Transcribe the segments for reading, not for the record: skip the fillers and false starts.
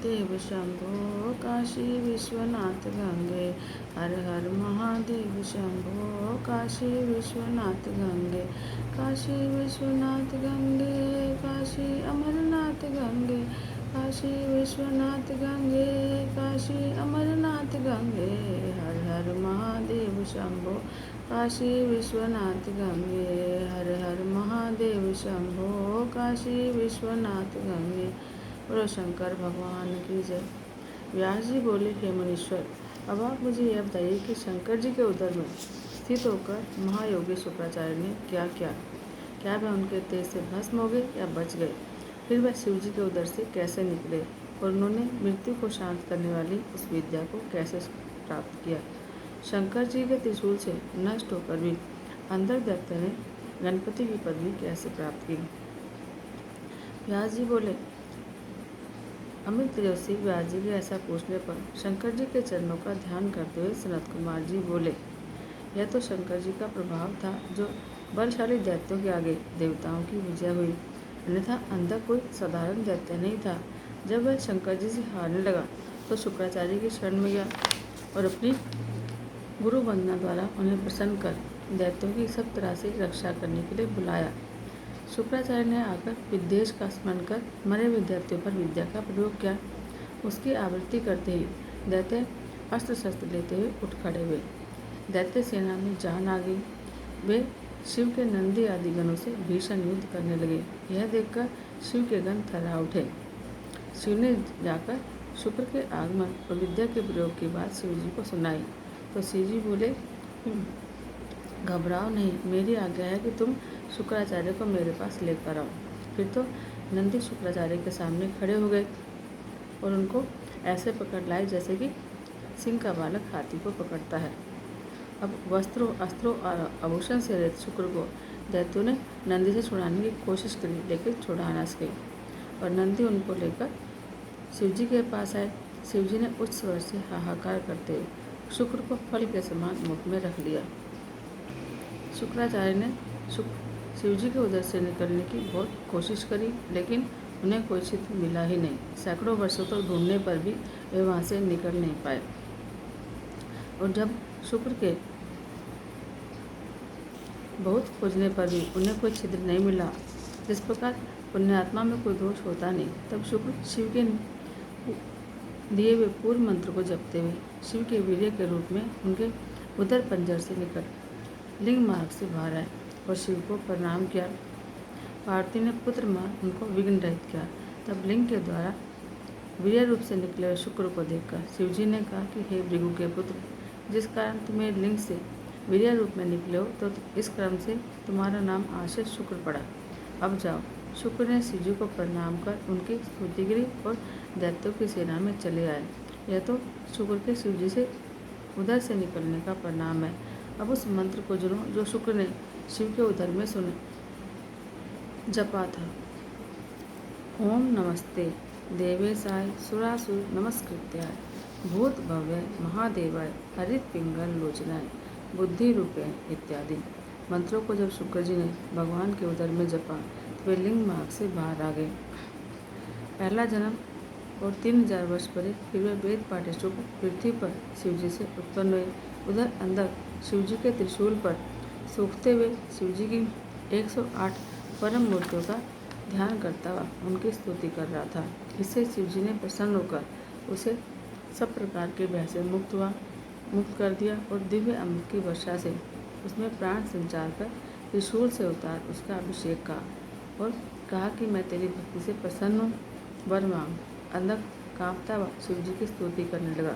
महादेव शंभो काशी विश्वनाथ गंगे। हर हर महादेव शंभो काशी विश्वनाथ गंगे। काशी विश्वनाथ गंगे काशी अमरनाथ गंगे। काशी विश्वनाथ गंगे काशी अमरनाथ गंगे। हर हर महादेव शंभो काशी विश्वनाथ गंगे। हर हर महादेव शंभो काशी विश्वनाथ गंगे। बोलो शंकर भगवान की जय। व्यास जी बोले, हे मुनीश्वर, अब आप मुझे यह बताइए कि शंकर जी के उदर में स्थित होकर महायोगी शुक्राचार्य ने क्या किया? क्या वह उनके तेज से भस्म हो गए या बच गए? फिर वह शिव जी के उदर से कैसे निकले और उन्होंने मृत्यु को शांत करने वाली उस विद्या को कैसे प्राप्त किया? शंकर जी के त्रिशूल से नष्ट होकर भी अंधक दैत्य ने गणपति की पदवी कैसे प्राप्त की? व्यास जी बोले, अमित तेजस्वी व्यास जी के ऐसा पूछने पर शंकर जी के चरणों का ध्यान करते हुए सनत कुमार जी बोले, यह तो शंकर जी का प्रभाव था जो बलशाली दैत्यों के आगे देवताओं की विजय हुई, अन्यथा अंधक कोई साधारण दैत्य नहीं था। जब वह शंकर जी से हारने लगा तो शुक्राचार्य की शरण में गया और अपनी गुरु वंदना द्वारा उन्हें प्रसन्न कर दैत्यों की सब तरह से रक्षा करने के लिए बुलाया। शुक्राचार्य ने आकर विद्वेष का स्मरण कर मरे विद्यार्थियों पर विद्या का प्रयोग किया। उसकी आवृत्ति करते ही दैत्य अस्त्र शस्त्र लेते हुए उठ खड़े हुए। दैत्य सेना में जान आ गई। वे शिव के नंदी आदि गणों से भीषण युद्ध करने लगे। यह देखकर शिव के गण थर्रा उठे। शिव ने जाकर शुक्र के आगमन और विद्या के प्रयोग की बात शिव जी को सुनाई तो शिव जी बोले, घबराओ नहीं, मेरी आज्ञा है कि तुम शुक्राचार्य को मेरे पास लेकर आओ। फिर तो नंदी शुक्राचार्य के सामने खड़े हो गए और उनको ऐसे पकड़ लाए जैसे कि सिंह का बालक हाथी को पकड़ता है। अब वस्त्रों, अस्त्रों और आभूषण से रहित शुक्र को दैत्यों ने नंदी से छुड़ाने की कोशिश करी, लेकिन छुड़ा न सके और नंदी उनको लेकर शिव जी के पास आए। शिव जी ने उच्च स्वर से हाहाकार करते हुए शुक्र को फल के समान मुख में रख लिया। शुक्राचार्य ने शिव जी के उदर से निकलने की बहुत कोशिश करी, लेकिन उन्हें कोई छिद्र मिला ही नहीं। सैकड़ों वर्षों तक ढूंढने पर भी वे वहाँ से निकल नहीं पाए और जब शुक्र के बहुत खोजने पर भी उन्हें कोई छिद्र नहीं मिला, जिस प्रकार पुण्यात्मा में कोई दोष होता नहीं, तब शुक्र शिव के दिए हुए पूर्व मंत्र को जपते हुए शिव के वीर्य के रूप में उनके उदर पंजर से निकल लिंग मार्ग से बाहर आए और शिव को प्रणाम किया। पार्वती ने पुत्र मान उनको विघ्न रहित किया। तब लिंग के द्वारा वीर्य रूप से निकले हुए शुक्र को देखकर शिव जी ने कहा कि हे भृगु के पुत्र, जिस कारण तुम्हें लिंग से वीर्य रूप में निकले हो तो इस क्रम से तुम्हारा नाम आज से शुक्र पड़ा। अब जाओ। शुक्र ने शिव जी को प्रणाम कर उनकी स्तुति करी और दैत्यों की सेना में चले आए। यह तो शुक्र के शिव जी से उदर से निकलने का परिणाम है। अब उस मंत्र को जो शुक्र ने शिव के उदर में सुने जपा था। ओम नमस्ते देवेशाय सुरासुर नमस्कृत्याय भूत भव्य महादेवाय हरित पिंगल लोचनाय बुद्धि रूपे इत्यादि मंत्रों को जब शुक्र जी ने भगवान के उदर में जपा तो वे लिंग मार्ग से बाहर आ गए। पहला जन्म और 3000 वर्ष परे फिर वे वेद पाठे शुक्र पृथ्वी पर शिव जी से उत्पन्न हुए। उधर अंदर शिव जी के त्रिशूल पर सूखते हुए शिव जी की 108 परम मूर्तियों का ध्यान करता हुआ उनकी स्तुति कर रहा था। इससे शिव जी ने प्रसन्न होकर उसे सब प्रकार के भय से मुक्त कर दिया और दिव्य अमृत की वर्षा से उसमें प्राण संचार कर त्रिशूल से उतार उसका अभिषेक कहा और कहा कि मैं तेरी भक्ति से प्रसन्न हूँ, वर मांग। अंधक कांपता हुआ शिव जी की स्तुति करने लगा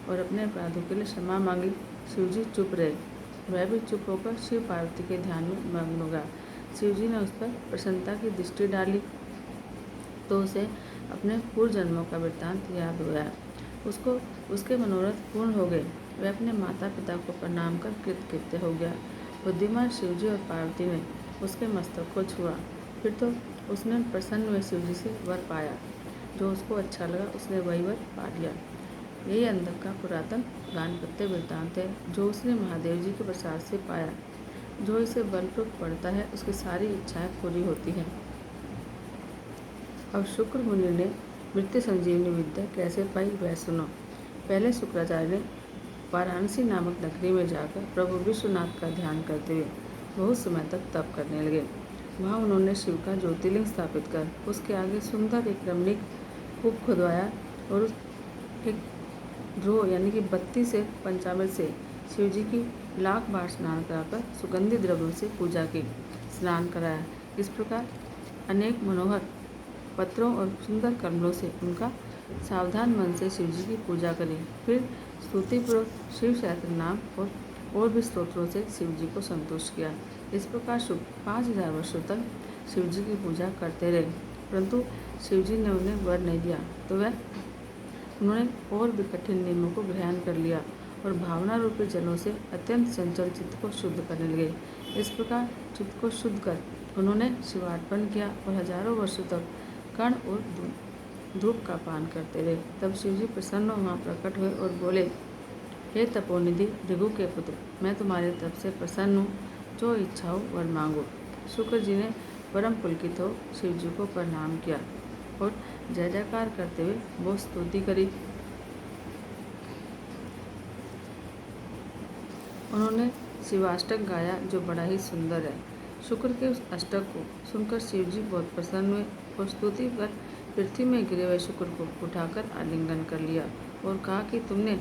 और अपने अपराधों के लिए क्षमा मांगी। शिव जी चुप रहे। वह भी चुप होकर शिव पार्वती के ध्यान में मग्न हो गया। शिव जी ने उस पर प्रसन्नता की दृष्टि डाली तो उसे अपने पूर्व जन्मों का वृत्तांत याद हुआ। उसको उसके मनोरथ पूर्ण हो गए। वह अपने माता पिता को प्रणाम कर कृतकृत्य हो गया। बुद्धिमान शिव जी और पार्वती ने उसके मस्तक को छुआ। फिर तो उसने प्रसन्न हुए शिव जी से वर पाया। जो उसको अच्छा लगा उसने वही वर पा लिया। यही अंधक का पुरातन गानपत्य वृत्तांत है, जो उसने महादेव जी के प्रसाद से पाया। जो इसे बलपूर्वक पढ़ता है उसकी सारी इच्छाएं पूरी होती हैं। अब शुक्र मुनि ने मृत्यु संजीवनी विद्या कैसे पाई वह सुनो। पहले शुक्राचार्य ने वाराणसी नामक नगरी में जाकर प्रभु विश्वनाथ का ध्यान करते हुए बहुत समय तक तप करने लगे। वहाँ उन्होंने शिव का ज्योतिर्लिंग स्थापित कर उसके आगे सुंदर एक रमणीक कूप खुदवाया और एक ध्रुव यानी कि बत्ती से पंचामृत से शिव जी की लाख बार स्नान कराकर सुगंधित द्रव्यों से पूजा की, स्नान कराया। इस प्रकार अनेक मनोहर पत्रों और सुंदर कमलों से उनका सावधान मन से शिव जी की पूजा करी। फिर स्तुतिपूर्वक शिव सहस्त्र नाम और भी स्तोत्रों से शिव जी को संतुष्ट किया। इस प्रकार 5000 वर्षों तक शिव जी की पूजा करते रहे, परंतु शिव जी ने उन्हें वर नहीं दिया, तो उन्होंने और भी कठिन नियमों को ग्रहण कर लिया और भावना रूपी जलों से अत्यंत चंचल चित्त को शुद्ध करने लगे। इस प्रकार चित्त को शुद्ध कर उन्होंने शिवार्पण किया और हजारों वर्षों तक कर्ण और धूप का पान करते रहे। तब शिव जी प्रसन्न वहाँ प्रकट हुए और बोले, हे तपोनिधि भृगु के पुत्र, मैं तुम्हारे तप से प्रसन्न हूँ, जो इच्छा हो वर मांगो। शुक्र जी ने परम पुलकित हो शिव जी को प्रणाम किया और जय जयकार करते हुए वो स्तुति करी। उन्होंने शिवाष्टक गाया जो बड़ा ही सुंदर है। शुक्र के उस अष्टक को सुनकर शिव जी बहुत प्रसन्न हुए और स्तुति कर पृथ्वी में गिरे हुए शुक्र को उठाकर आलिंगन कर लिया और कहा कि तुमने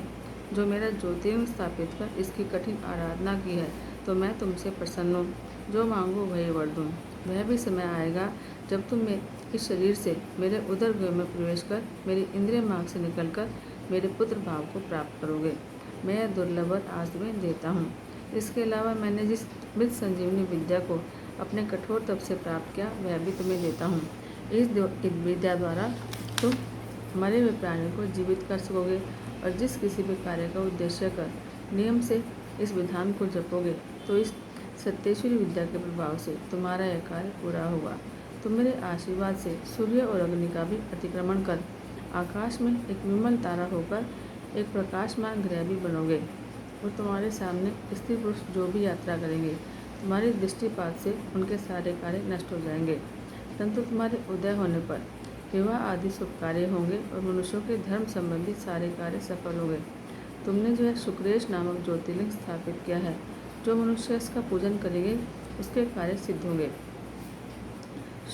जो मेरा ज्योतिर्लिंग स्थापित कर इसकी कठिन आराधना की है, तो मैं तुमसे प्रसन्न हूँ। जो मांगो वही वर दूँ। वह भी समय आएगा जब तुम इस शरीर से मेरे उदर गृह में प्रवेश कर मेरी इंद्रिय मार्ग से निकलकर मेरे पुत्र भाव को प्राप्त करोगे। मैं यह दुर्लभ वर आज तुम्हें देता हूँ। इसके अलावा मैंने जिस मृत संजीवनी विद्या को अपने कठोर तप से प्राप्त किया वह भी तुम्हें देता हूँ। इस विद्या द्वारा तुम मरे हुए प्राणी को जीवित कर सकोगे और जिस किसी भी कार्य का उद्देश्य कर नियम से इस विधान को जपोगे तो इस सत्येश्वरी विद्या के प्रभाव से तुम्हारा यह कार्य पूरा होगा। तुम मेरे आशीर्वाद से सूर्य और अग्नि का भी अतिक्रमण कर आकाश में एक विमल तारा होकर एक प्रकाशमान ग्रह भी बनोगे और तुम्हारे सामने स्त्री पुरुष जो भी यात्रा करेंगे तुम्हारे दृष्टिपात से उनके सारे कार्य नष्ट हो जाएंगे, परंतु तुम्हारे उदय होने पर विवाह आदि शुभ कार्य होंगे और मनुष्यों के धर्म संबंधी सारे कार्य सफल होंगे। तुमने जो है शुक्रेश नामक ज्योतिर्लिंग स्थापित किया है, जो मनुष्य इसका पूजन करेंगे उसके कार्य सिद्ध होंगे।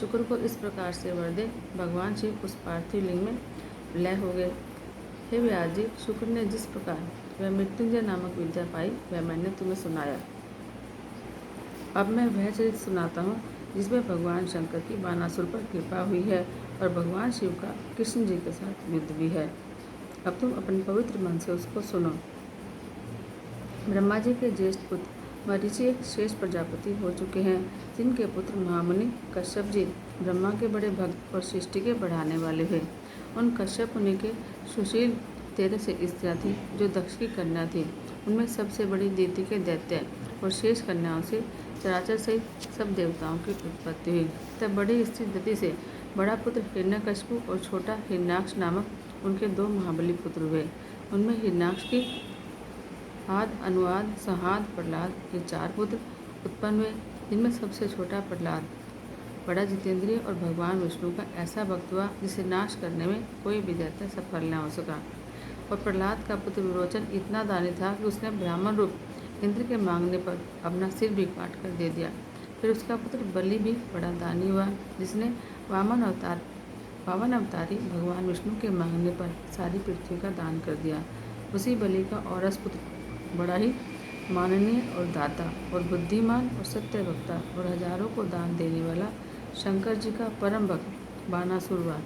शुक्र को इस प्रकार से वर दे भगवान शिव उस पार्थिव लिंग में लय हो गए। हे व्यास जी, शुक्र ने जिस प्रकार वह मृत्युंजय नामक विद्या पाई वह मैंने तुम्हें सुनाया। अब मैं वह चरित्र सुनाता हूँ जिसमें भगवान शंकर की बानासुर पर कृपा हुई है और भगवान शिव का कृष्ण जी के साथ युद्ध भी है। अब तुम अपने पवित्र मन से उसको सुनो। ब्रह्मा जी के ज्येष्ठ पुत्र मरीचि एक श्रेष्ठ प्रजापति हो चुके हैं, जिनके पुत्र महामुनि कश्यप जी ब्रह्मा के बड़े भक्त और सृष्टि के बढ़ाने वाले हुए। उन कश्यप मुनि के सुशील 13 से स्त्रियाँ थीं जो दक्ष की कन्या थी। उनमें सबसे बड़ी दीति के दैत्य और शेष कन्याओं से चराचर सहित सब देवताओं की उत्पत्ति हुई। तब बड़ी स्त्री दति से बड़ा पुत्र हिरण्यकशिपु और छोटा हिरण्याक्ष नामक उनके 2 महाबली पुत्र हुए। उनमें हिरण्याक्ष की आद, अनुआद, संहाद, प्रहलाद ये 4 पुत्र उत्पन्न हुए, जिनमें सबसे छोटा प्रहलाद बड़ा जितेंद्रिय और भगवान विष्णु का ऐसा भक्त हुआ जिसे नाश करने में कोई भी दैत्य सफल न हो सका। और प्रहलाद का पुत्र विरोचन इतना दानी था कि उसने ब्राह्मण रूप इंद्र के मांगने पर अपना सिर भी काट कर दे दिया। फिर उसका पुत्र बलि भी बड़ा दानी हुआ, जिसने वामन अवतारी भगवान विष्णु के मांगने पर सारी पृथ्वी का दान कर दिया। उसी बलि का औरस पुत्र बड़ा ही माननीय और दाता और बुद्धिमान और सत्य वक्ता और हजारों को दान देने वाला शंकर जी का परम भक्त बानासुर हुआ,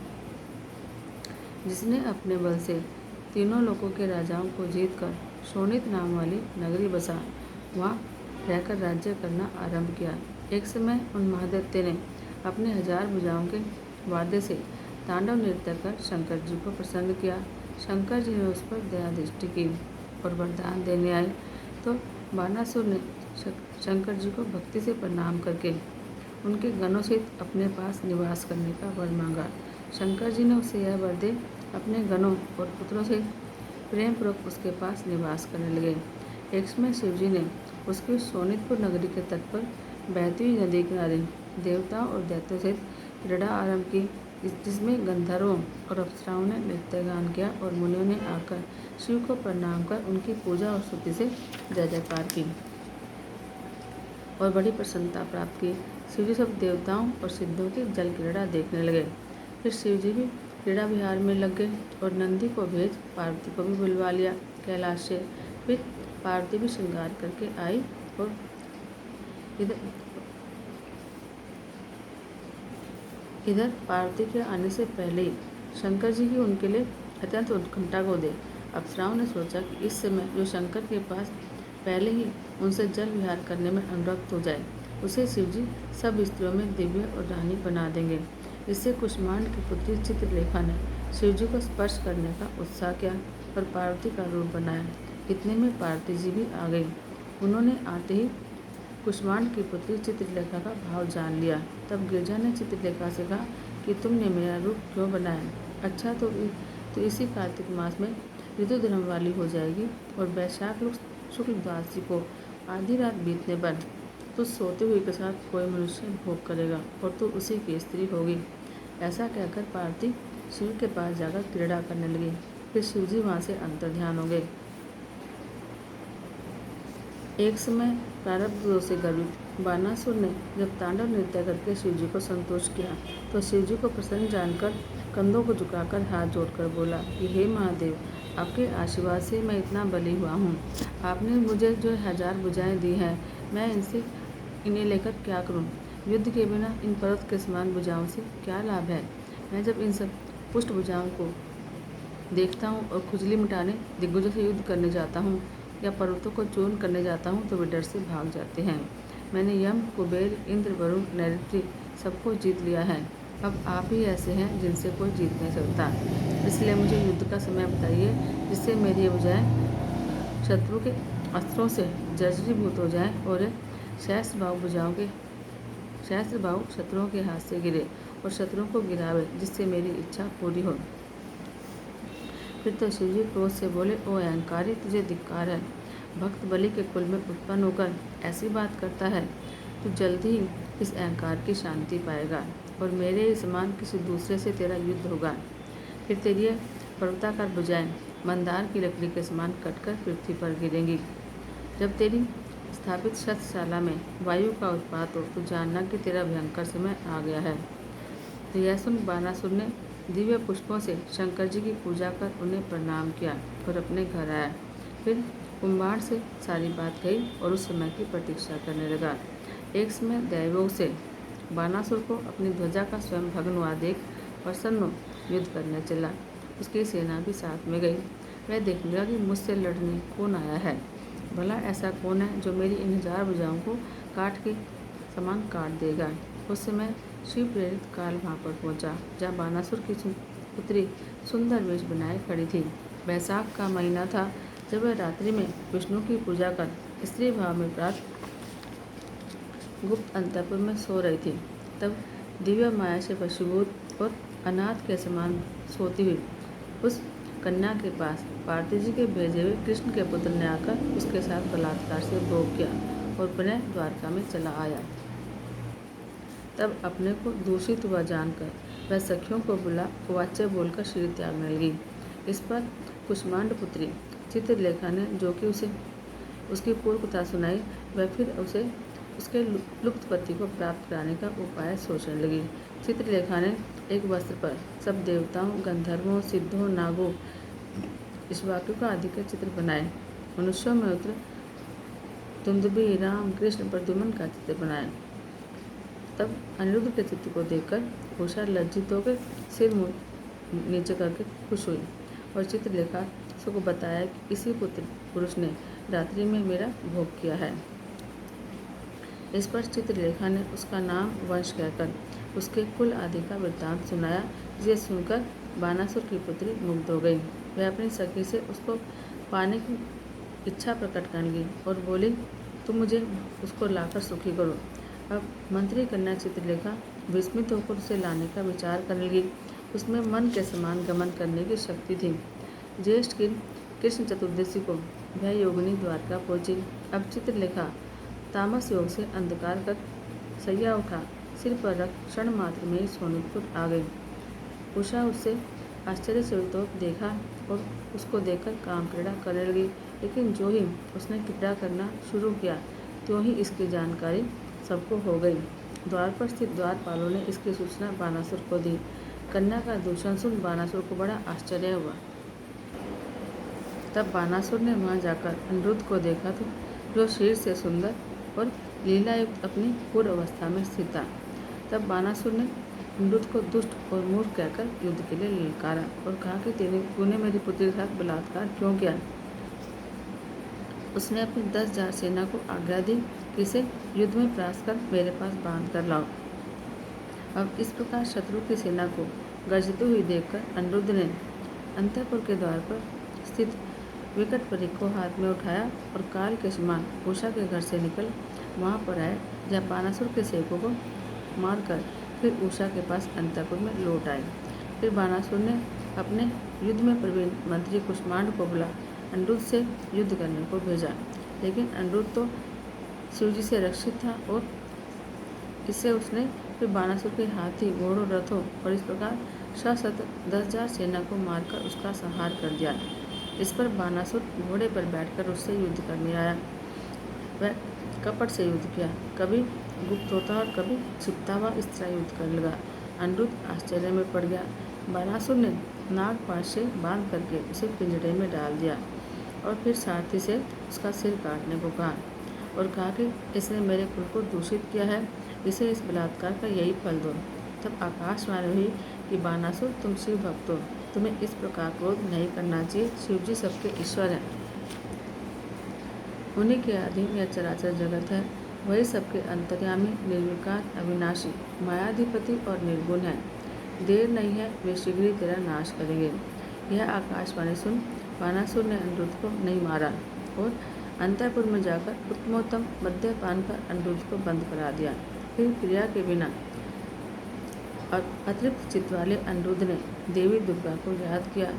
जिसने अपने बल से तीनों लोकों के राजाओं को जीतकर शोणित नाम वाली नगरी बसा वहाँ रहकर राज्य करना आरंभ किया। एक समय उन महादैत्य ने अपने 1000 भुजाओं के वाद्य से तांडव नृत्य कर शंकर जी को प्रसन्न किया। शंकर जी ने उस पर दया दृष्टि की और वरदान देने आए तो बानासुर ने शंकर जी को भक्ति से प्रणाम करके उनके गणों सहित अपने पास निवास करने का वर मांगा। शंकर जी ने उसे यह वर दे अपने गणों और पुत्रों से प्रेम पूर्वक उसके पास निवास करने लगे। एक समय शिव जी ने उसकी सोनितपुर नगरी के तट पर बहती हुई नदी किनारे देवताओं और दैत्यों सहित क्रीड़ा आरंभ की। जिसमें गंधर्वों और अप्सराओं ने नृत्य गान किया और मुनियों ने आकर शिव को प्रणाम कर उनकी पूजा और स्तुति से जय जयकार की और बड़ी प्रसन्नता प्राप्त की। शिव जी सब देवताओं और सिद्धों की जल क्रीड़ा देखने लगे। फिर शिव जी भी क्रीड़ा विहार में लग गए और नंदी को भेज पार्वती को भी बुलवा लिया कैलाश से। फिर पार्वती भी श्रृंगार करके आई और इधर पार्वती के आने से पहले ही शंकर जी की उनके लिए अत्यंत उत्कंठा को दे। अप्सराओं ने सोचा कि इस समय जो शंकर के पास पहले ही उनसे जल विहार करने में अनुरक्त हो जाए, उसे शिवजी सब स्त्रियों में दिव्य और रानी बना देंगे। इससे कुष्मांड की पुत्री चित्रलेखा ने शिवजी को स्पर्श करने का उत्साह किया और पार्वती का रूप बनाया। इतने में पार्वती जी भी आ गई। उन्होंने आते ही कुष्मांड की पुत्री चित्रलेखा का भाव जान लिया। तब गिरजा ने चित्रलेखा से कहा कि तुमने मेरा रूप क्यों बनाया? अच्छा तो इसी कार्तिक मास में ऋतु धर्म वाली हो जाएगी और वैशाख शुक्ल द्वादशी को आधी रात बीतने पर तो सोते हुए के साथ कोई मनुष्य भोग करेगा और तो उसी की स्त्री होगी। ऐसा कहकर पार्वती शिव के पास जाकर क्रीड़ा करने लगी। फिर शिवजी वहाँ से अंतर्ध्यान हो गए। एक समय प्रारब्ध दोष से गर्वित बानासुर ने जब तांडव नृत्य करके शिवजी को संतुष्ट किया तो शिवजी को प्रसन्न जानकर कंधों को झुकाकर हाथ जोड़कर बोला कि हे महादेव, आपके आशीर्वाद से मैं इतना बली हुआ हूँ। आपने मुझे जो 1000 भुजाएं दी हैं, मैं इन्हें लेकर क्या करूँ? युद्ध के बिना इन पर्वत के समान भुजाओं से क्या लाभ है? मैं जब इन सब पुष्ट भुजाओं को देखता हूँ और खुजली मिटाने दिग्गजों से युद्ध करने जाता हूँ या पर्वतों को चूर्ण करने जाता हूँ तो वे डर से भाग जाते हैं। मैंने यम, कुबेर, इंद्र, वरुण, नैऋत्य सबको जीत लिया है। अब आप ही ऐसे हैं जिनसे कोई जीत नहीं सकता। इसलिए मुझे युद्ध का समय बताइए जिससे मेरी भुजाएं शत्रु के अस्त्रों से जर्जरीभूत हो जाएं और सहस्त्रबाहु शत्रुओं के हाथ से गिरे और शत्रुओं को गिरावे, जिससे मेरी इच्छा पूरी हो। फिर तो शिवजी क्रोध से बोले, ओ अहंकारी, तुझे धिक्कार है। भक्त बलि के कुल में उत्पन्न होकर ऐसी बात करता है। तू जल्दी ही इस अहंकार की शांति पाएगा और मेरे ही समान किसी दूसरे से तेरा युद्ध होगा। फिर तेरी पर्वताकार भुजाएं मंदार की लकड़ी के समान कटकर पृथ्वी पर गिरेंगी। जब तेरी स्थापित शस्त्रशाला में वायु का उत्पात हो तो जानना कि तेरा भयंकर समय आ गया है। तो यह सुन बानासुर ने दिव्य पुष्पों से शंकर जी की पूजा कर उन्हें प्रणाम किया और अपने घर आया। फिर कुंभार से सारी बात कही और उस समय की प्रतीक्षा करने लगा। एक समय दैवों से बानासुर को अपनी ध्वजा का स्वयं भग्न हुआ देख प्रसन्न युद्ध करने चला। उसकी सेना भी साथ में गई। वह देखने लगा कि मुझसे लड़ने कौन आया है। भला ऐसा कौन है जो मेरी इन 1000 भुजाओं को काट के समान काट देगा। उस समय शिव प्रेरित काल वहाँ पर पहुँचा, जहाँ बानासुर की पुत्री सुंदर वेश बनाए खड़ी थी। वैशाख का महीना था। जब वह रात्रि में विष्णु की पूजा कर स्त्री भाव में प्राप्त गुप्त अंतपुर में सो रही थी, तब दिव्य माया से वशीभूत और अनाथ के समान सोती हुई उस कन्या के पास पार्वती जी के भेजे हुए कृष्ण के पुत्र ने आकर उसके साथ बलात्कार से भोग किया और पुनः द्वारका में चला आया। तब अपने को दूषित हुआ जानकर वह सखियों को वाच्य बोलकर शरीर त्यागने लगी। इस पर कुष्मांड पुत्री चित्रलेखा ने जो कि उसे उसकी पूर्व कथा सुनाई, वह फिर उसे उसके लुप्त पति को प्राप्त कराने का उपाय सोचने लगी। चित्रलेखा ने एक वस्त्र पर सब देवताओं, गंधर्वों, सिद्धों, नागों, इक्ष्वाकुओं आदि के चित्र बनाए। मनुष्यों में उत्तर दुंदुभि, राम, कृष्ण, प्रद्युम्न का चित्र बनाया। तब अनिरुद्ध के चित्र को देखकर उषा लज्जित होकर सिर मुँह नीचे करके खुश हुई और चित्रलेखा को बताया कि इसी पुरुष ने रात्रि में मेरा भोग किया है। इस पर चित्रलेखा ने उसका नाम वंश कहकर उसके कुल आदि का वृत्तांत सुनाया, जिसे सुनकर बानासुर की पुत्री मुग्ध हो गई। वह अपनी सखी से उसको पाने की इच्छा प्रकट करने लगी और बोली, तुम मुझे उसको लाकर सुखी करो। अब मंत्री कन्या चित्रलेखा विस्मित होकर उसे लाने का विचार करने लगी। उसमें मन के समान गमन करने की शक्ति थी। ज्येष्ठ की कृष्ण चतुर्दशी को वह योगिनी द्वारका पहुंची। अब चित्रलेखा तामस योग से अंधकार कर सैया उठा सिर पर रख क्षण मात्र में सोनीतपुर आ गई। उषा उससे आश्चर्य से तो देखा और उसको देखकर काम क्रीड़ा करने लगी, लेकिन जो ही उसने क्रीड़ा करना शुरू किया त्यों ही इसकी जानकारी सबको हो गई। द्वार पर स्थित द्वारपालों ने इसकी सूचना बानासुर को दी। कन्या का दूषण सुन बानासुर को बड़ा आश्चर्य हुआ। तब बानासुर ने वहां जाकर अनिरुद्ध को देखा तो जो शीर से सुंदर और लीलायुक्त अपनी पूर्ण अवस्था में स्थित था। तब बानासुर ने अनिरुद्ध को दुष्ट और मूर्ख कहकर युद्ध के लिए ललकारा और कहा कि तूने मेरी पुत्री के साथ बलात्कार क्यों किया। उसने अपनी 10,000 सेना को आज्ञा दी कि इसे युद्ध में परास्त कर मेरे पास बांध कर लाओ। अब इस प्रकार शत्रु की सेना को गर्जती हुई देखकर अनिरुद्ध ने अंतःपुर के द्वार पर स्थित विकट परिख को हाथ में उठाया और काल के समान उषा के घर से निकल वहां पर आए जहाँ बानासुर के सेवकों को मारकर फिर उषा के पास अंतःपुर में लौट आए। फिर बानासुर ने अपने युद्ध में प्रवीण मंत्री कुष्मांड को बुला अनिरुद्ध से युद्ध करने को भेजा, लेकिन अनिरुद्ध तो शिवजी से रक्षित था और इससे उसने फिर बानासुर के हाथी घोड़ों रथों और इस प्रकार सशस्त्र 10,000 सेना को मारकर उसका संहार कर दिया। इस पर बानासुर घोड़े पर बैठकर उससे युद्ध करने आया। वह कपट से युद्ध किया, कभी गुप्त होता और कभी छिपता हुआ इस तरह युद्ध करने लगा। अनिरुद्ध आश्चर्य में पड़ गया। बानासुर ने नागपाश से बांध करके उसे पिंजड़े में डाल दिया और फिर सारथी से उसका सिर काटने को कहा और कहा कि इसने मेरे कुल को दूषित किया है, इसे इस बलात्कार का यही फल दो। तब आकाशवाणी हुई कि बानासुर तुम शिव भक्त हो, तुम्हें इस प्रकार क्रोध नहीं करना चाहिए। शिवजी सबके ईश्वर हैं, उन्हीं के अधीन यह चराचर जगत है। वही सबके अंतर्यामी, निर्विकार, अविनाशी, मायाधिपति और निर्गुण है। देर नहीं है, वे शीघ्र ही तेरा नाश करेंगे। यह आकाशवाणी सुन बानासुर ने अनिरुद्ध को नहीं मारा और अंतःपुर में जाकर उत्तमोत्तम मद्यपान कर अनिरुद्ध को बंद करा दिया। फिर क्रिया के बिना और अतृप्त चित्त वाले अनिरुद्ध ने देवी दुर्गा को याद किया।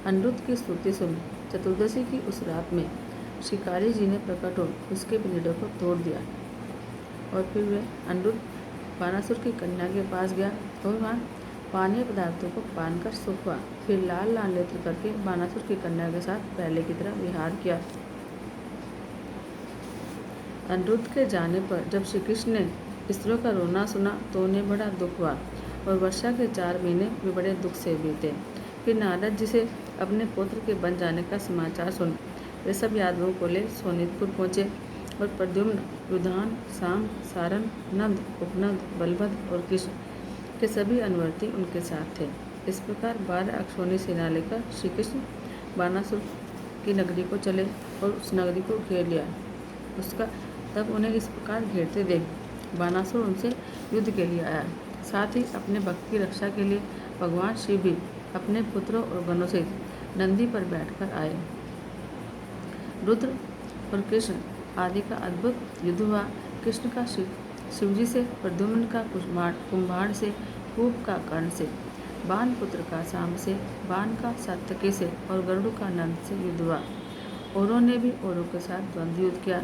अनिरुद्ध की स्तुति सुन चतुर्दशी की उस रात में शिकारी जी ने प्रकट हो उसके पिंजड़े को तोड़ दिया और फिर वे अनिरुद्ध बानासुर की कन्या के पास गया और वहाँ पानीय पदार्थों को पान कर सुख हुआ। फिर लाल लाल नेत्र करके बानासुर की कन्या के साथ पहले की तरह विहार किया। अनिरुद्ध के जाने पर जब श्री कृष्ण ने स्त्रियों का रोना सुना तो उन्हें बड़ा दुख हुआ और वर्षा के 4 महीने वे बड़े दुख से बीते। फिर नारद जी से अपने पुत्र के बन जाने का समाचार सुन वे सब यादवों को ले सोनितपुर पहुँचे और प्रद्युम्न, युधान, साम, सारन, नंद, उपनंद, बलभद्र और कृष्ण के सभी अनुवर्ती उनके साथ थे। इस प्रकार 12 अक्षौणी सेना लेकर श्री कृष्ण बानासुर की नगरी को चले और उस नगरी को घेर लिया। उसका तब उन्हें इस प्रकार घेरते देख बानासुर उनसे युद्ध के लिए आया। साथ ही अपने भक्त की रक्षा के लिए भगवान शिव भी अपने पुत्रों और गणों से नंदी पर बैठकर आए। रुद्र और कृष्ण आदि का अद्भुत युद्ध हुआ। कृष्ण का शिवजी से, प्रद्युम्न का कुंभार से, कूप का कर्ण से, बाण पुत्र का साम से, बाण का सात्यकी से और गरुड़ का नंद से युद्ध हुआ। औरों ने भी औरों के साथ द्वंद्व युद्ध किया।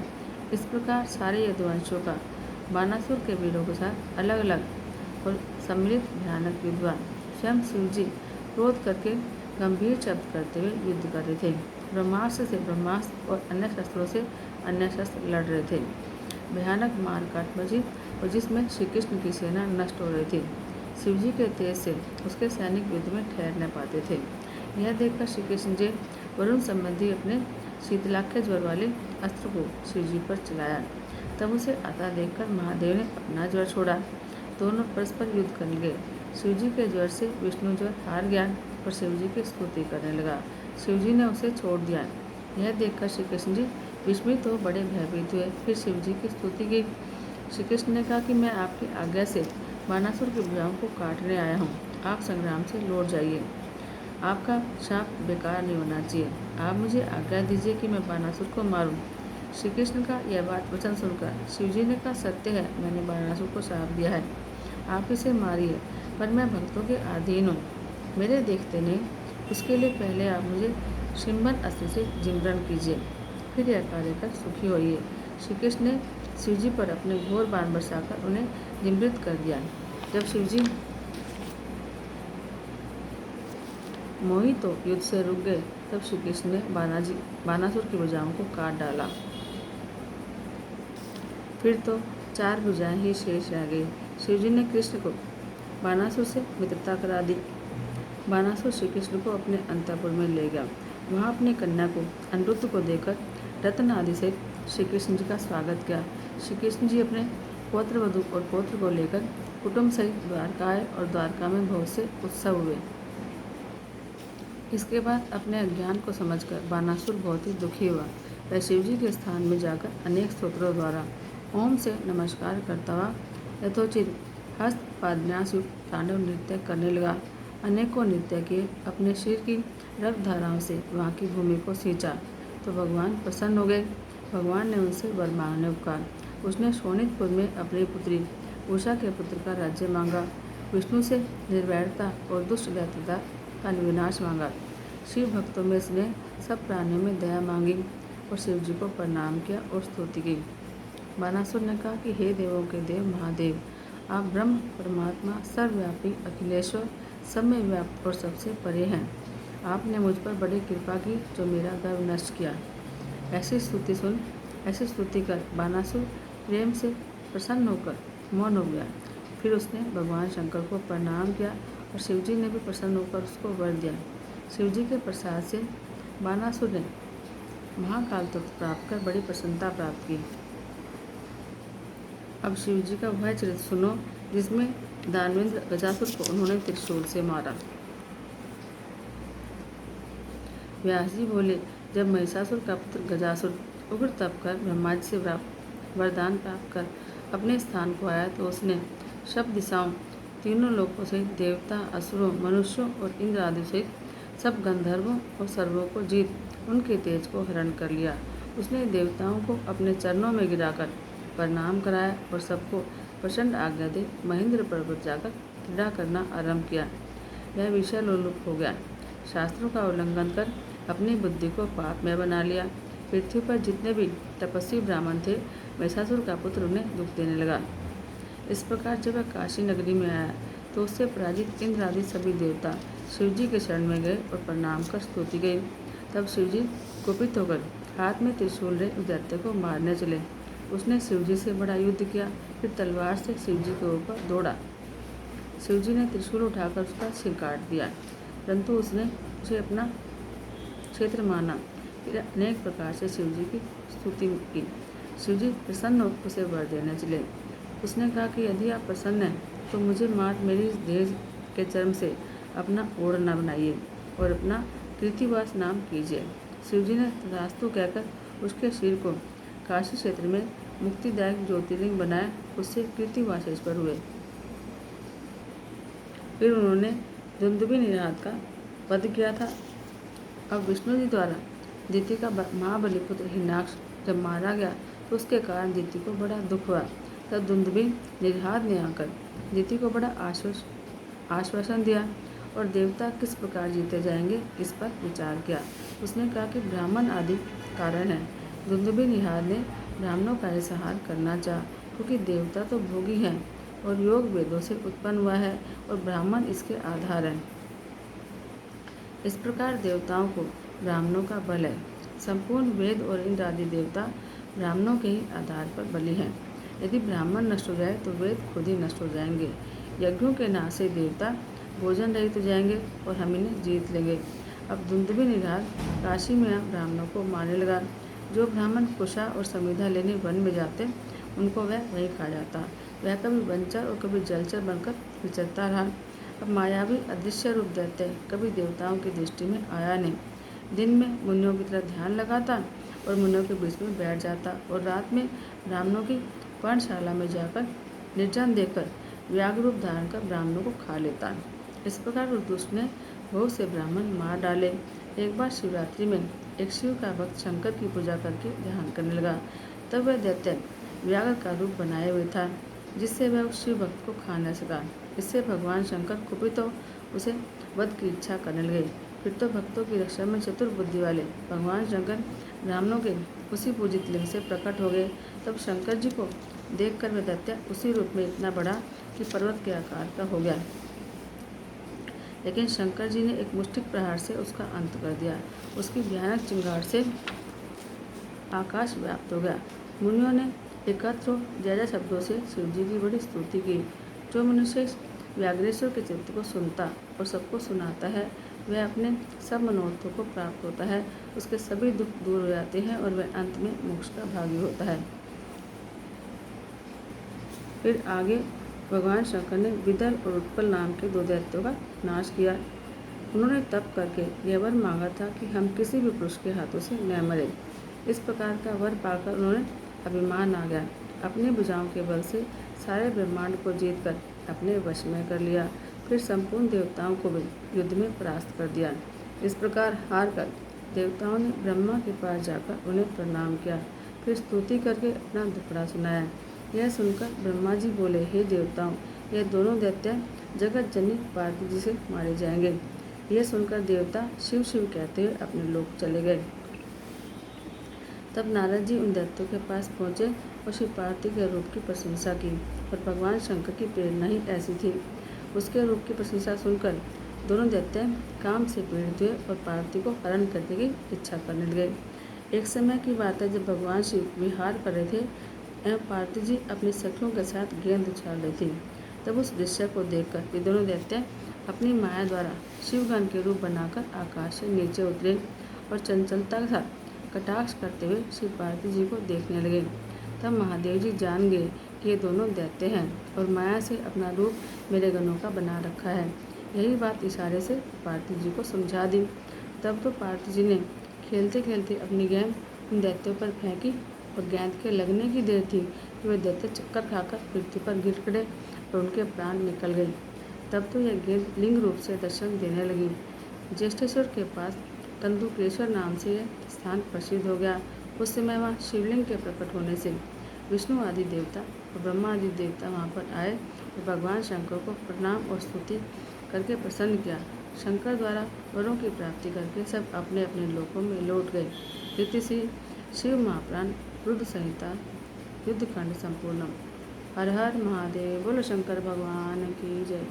इस प्रकार सारे यदुवंशियों का बानासुर के वीरों के साथ अलग अलग और सम्मिलित भयानक युद्ध हुआ। स्वयं शिवजी क्रोध करके गंभीर शब्द करते हुए युद्ध कर रहे थे। ब्रह्मास्त्र से ब्रह्मास्त्र और अन्य शस्त्रों से अन्य शस्त्र लड़ रहे थे। भयानक मारकाट बजी और जिसमें श्री कृष्ण की सेना नष्ट हो रही थी। शिवजी के तेज से उसके सैनिक युद्ध में ठहर न पाते थे। यह देखकर श्री कृष्ण जी वरुण संबंधी अपने शीतलाख्य ज्वर वाले अस्त्र को शिवजी पर चलाया। तब उसे आता देखकर महादेव ने अपना ज्वर छोड़ा। दोनों परस्पर युद्ध करने लगे। शिवजी के ज्वर से विष्णु ज्वर हार गया और शिवजी की स्तुति करने लगा। शिवजी ने उसे छोड़ दिया। यह देखकर श्री कृष्ण जी विस्मित हो बड़े भयभीत हुए। फिर शिवजी की स्तुति की। श्री कृष्ण ने कहा कि मैं आपकी आज्ञा से बानासुर की भुजाओं को काटने आया हूँ। आप संग्राम से लौट जाइए। आपका शाप बेकार नहीं होना चाहिए। आप मुझे आज्ञा दीजिए कि मैं बानासुर को मारूं। श्री कृष्ण का यह बात वचन सुनकर शिवजी ने कहा, सत्य है, मैंने बानासुर को शाप दिया है। आप इसे मारिए, पर मैं भक्तों के अधीन हूँ, मेरे देखते नहीं। उसके लिए पहले आप मुझे शिंबन अस्त्र से जिमरन कीजिए, फिर यह कार्य कर सुखी होइए। श्री कृष्ण ने शिवजी पर अपने घोर बाण बरसाकर उन्हें जिमृत कर दिया। जब शिवजी मोही तो युद्ध से रुक गए। तब श्री कृष्ण ने बानासुर की भुजाओं को काट डाला। फिर तो 4 भुजाएं ही शेष रह गई। शिवजी ने कृष्ण को बानासुर से मित्रता करा दी। बानासुर श्री कृष्ण को अपने अंतःपुर में ले गया। वहाँ अपनी कन्या को अनिरुद्ध को देकर रत्न आदि से श्री कृष्ण जी का स्वागत किया। श्री कृष्ण जी अपने पौत्र वधू और पौत्र को लेकर कुटुंब सहित द्वारका आए और द्वारका में बहुत से उत्सव हुए। इसके बाद अपने अज्ञान को समझकर बानासुर बहुत ही दुखी हुआ। वह शिवजी के स्थान में जाकर अनेक स्तोत्रों द्वारा ओम से नमस्कार करता हुआ यथोचित हस्त पादन्यास युक्त तांडव नृत्य करने लगा। अनेकों नृत्य किए, अपने सिर की रक्त धाराओं से वहाँ की भूमि को सींचा तो भगवान प्रसन्न हो गए। भगवान ने उनसे वर मांगने को कहा। उसने शोणितपुर में अपनी पुत्री उषा के पुत्र का राज्य मांगा। विष्णु से निर्वैरता और दुष्ट दैत्यता का विनाश मांगा। शिव भक्तों में इसने सब प्राणियों में दया मांगी और शिव जी को प्रणाम किया और स्तुति की। बानासुर ने कहा कि हे देवों के देव महादेव, आप ब्रह्म परमात्मा सर्वव्यापी अखिलेश्वर सब में व्याप्त और सबसे परे हैं। आपने मुझ पर बड़ी कृपा की जो मेरा गर्व नष्ट किया। ऐसी स्तुति कर बानासुर प्रेम से प्रसन्न होकर मौन हो गया। फिर उसने भगवान शंकर को प्रणाम किया और शिवजी ने भी प्रसन्न होकर उसको वर दिया। शिवजी के प्रसाद से बानासुर ने महाकाल तत्व प्राप्त कर बड़ी प्रसन्नता प्राप्त की। अब शिवजी का वह चरित्र सुनो जिसमें दानवेंद्र गजासुर को उन्होंने त्रिशूल से मारा। व्यास जी बोले, जब महिषासुर का पुत्र गजासुर उग्र तप कर ब्रह्मा जी से वरदान प्राप्त कर अपने स्थान को आया तो उसने सब दिशाओं तीनों लोकों से देवता, असुरों, मनुष्यों और इंद्र आदि सहित सब गंधर्वों और सर्वों को जीत उनके तेज को हरण कर लिया। उसने देवताओं को अपने चरणों में गिराकर प्रणाम कराया और सबको प्रचंड आज्ञा दे महेंद्र पर्वत जाकर क्रीड़ा करना आरंभ किया। वह विषय लोलुप हो गया। शास्त्रों का उल्लंघन कर अपनी बुद्धि को पाप में बना लिया। पृथ्वी पर जितने भी तपस्वी ब्राह्मण थे, महिषासुर का पुत्र उन्हें दुख देने लगा। इस प्रकार जब वह काशी नगरी में आया तो उससे पराजित इंद्र आदि सभी देवता शिवजी के शरण में गए और प्रणाम कर स्तुति गई। तब शिवजी कुपित होकर हाथ में त्रिशूल ले उस दैत्य को मारने चले। उसने शिवजी से बड़ा युद्ध किया, फिर तलवार से शिवजी के ऊपर दौड़ा। शिवजी ने त्रिशूल उठाकर उसका सिर काट दिया, परंतु उसने उसे अपना क्षेत्र माना। फिर अनेक प्रकार से शिवजी की स्तुति की। शिवजी प्रसन्न होकर उसे वर देने चले। उसने कहा कि यदि आप प्रसन्न हैं तो मुझे मार मेरी इस देह के चर्म से अपना ओढ़ना बनाइए और अपना कृतिवास नाम कीजिए। शिवजी ने तथास्तु कहकर उसके सिर को काशी क्षेत्र में मुक्तिदायक ज्योतिर्लिंग बनाया। उससे कृतिवासेश्वर हुए। फिर उन्होंने दुंदुभि निराद का वध किया था। अब विष्णु जी द्वारा दिति का महाबलीपुत्र हिरण्याक्ष जब मारा गया तो उसके कारण दिति को बड़ा दुख हुआ। तब दुंदुभि निराद ने आकर दिति को बड़ा आश्वासन दिया और देवता किस प्रकार जीते जाएंगे इस पर विचार किया। उसने कहा कि ब्राह्मण आदि कारण है। दुंदुभि निराद ने ब्राह्मणों का ही संहार करना चाहा, क्योंकि देवता तो भोगी हैं और योग वेदों से उत्पन्न हुआ है और ब्राह्मण इसके आधार हैं। इस प्रकार देवताओं को ब्राह्मणों का बल है। संपूर्ण वेद और इंद्र आदि देवता ब्राह्मणों के ही आधार पर बली हैं। यदि ब्राह्मण नष्ट हो जाए तो वेद खुद ही नष्ट हो जाएंगे। यज्ञों के नाश से देवता भोजन रहित हो जाएंगे और हम इन्हें जीत लेंगे। अब दुंदुभि निराद काशी में ब्राह्मणों को मारने लगा। जो ब्राह्मण कुशा और समिधा लेने वन में जाते उनको वह वहीं खा जाता। वह कभी वनचर और कभी जलचर बनकर विचरता रहा। अब मायावी अदृश्य रूप दैत्य कभी देवताओं की दृष्टि में आया नहीं। दिन में मुनियों की तरह ध्यान लगाता और मुनियों के बीच में बैठ जाता और रात में ब्राह्मणों की पर्णशाला में जाकर निर्जन देकर व्याघ्र रूप धारण कर ब्राह्मणों को खा लेता। इस प्रकार उस दुष्ट ने बहुत से ब्राह्मण मार डाले। एक बार शिवरात्रि में एक शिव का भक्त शंकर की पूजा करके ध्यान करने लगा। तब वह दैत्य व्याघ्र का रूप बनाए हुए था, जिससे वह उस शिव भक्त को खा न सका। इससे भगवान शंकर कुपित हो उसे वध की इच्छा करने लगे। फिर तो भक्तों की रक्षा में चतुर बुद्धि वाले भगवान शंकर ब्राह्मणों के उसी पूजित लिंग से प्रकट हो गए। तब शंकर जी को देखकर वह दैत्य उसी रूप में इतना बड़ा कि पर्वत के आकार का हो गया। लेकिन शंकर जी ने एक मुष्टिक प्रहार से उसका अंत कर दिया। उसकी भयानक चिंगार से आकाश व्याप्त हो गया। मुनियों ने एकत्र जय जय शब्दों से शिव जी की बड़ी स्तुति की। जो मनुष्य व्याघ्रेश्वर के चित्र को सुनता और सबको सुनाता है, वह अपने सब मनोरथों को प्राप्त होता है, उसके सभी दुख दूर हो जाते हैं और वह अंत में मोक्ष का भागी होता है। फिर आगे भगवान शंकर ने विदर और उत्पल नाम के 2 दैत्यों का नाश किया। उन्होंने तप करके यह वर मांगा था कि हम किसी भी पुरुष के हाथों से न मरे। इस प्रकार का वर पाकर उन्होंने अभिमान आ गया, अपनी भुजाओं के बल से सारे ब्रह्मांड को जीतकर अपने वश में कर लिया। फिर संपूर्ण देवताओं को भी युद्ध में परास्त कर दिया। इस प्रकार हार कर देवताओं ने ब्रह्मा के पास जाकर उन्हें प्रणाम किया, फिर स्तुति करके अपना दुखड़ा सुनाया। यह सुनकर ब्रह्मा जी बोले, हे देवताओं, यह दोनों दैत्य जगत जननी पार्वती जी से मारे जाएंगे। यह सुनकर देवता शिव शिव कहते हुए अपने लोक चले गए। तब नारद जी उन दैत्यों के पास पहुँचे और शिव पार्वती के रूप की प्रशंसा की। और भगवान शंकर की प्रेरणा ही ऐसी थी। उसके रूप की प्रशंसा सुनकर दोनों दैत्य काम से पीड़ित हुए और पार्वती को हरण करने की इच्छा करने लगे। एक समय की बात है, जब भगवान शिव विहार कर रहे थे एवं पार्वती जी अपनी सखियों के साथ गेंद उछाल रही थी। तब उस दृश्य को देखकर ये दोनों दैत्य अपनी माया द्वारा शिवगण के रूप बनाकर आकाश से नीचे उतरे और चंचलता के साथ कटाक्ष करते हुए शिव पार्वती जी को देखने लगे। तब महादेव जी जान गए कि ये दोनों दैत्य हैं और माया से अपना रूप मेरे गणों का बना रखा है। यही बात इशारे से पार्वती जी को समझा दी। तब तो पार्वती जी ने खेलते खेलते अपनी गेंद उन दैत्यों पर फेंकी और गेंद के लगने की देर थी कि वे दैत्य चक्कर खाकर पृथ्वी पर गिर पड़े और उनके प्राण निकल गए। तब तो यह गेंद लिंग रूप से दर्शन देने लगी। ज्येष्ठेश्वर के पास तंदुकेश्वर नाम से यह स्थान प्रसिद्ध हो गया। उस समय वहाँ शिवलिंग के प्रकट होने से विष्णु आदि देवता और ब्रह्मा आदि देवता वहाँ पर आए और भगवान शंकर को प्रणाम और स्तुति करके प्रसन्न किया। शंकर द्वारा वरों की प्राप्ति करके सब अपने अपने लोकों में लौट गए। इति से शिव महापुराण रुद्र संहिता युद्धकांड संपूर्णम। हर हर महादेव। बोलो शंकर भगवान की जय।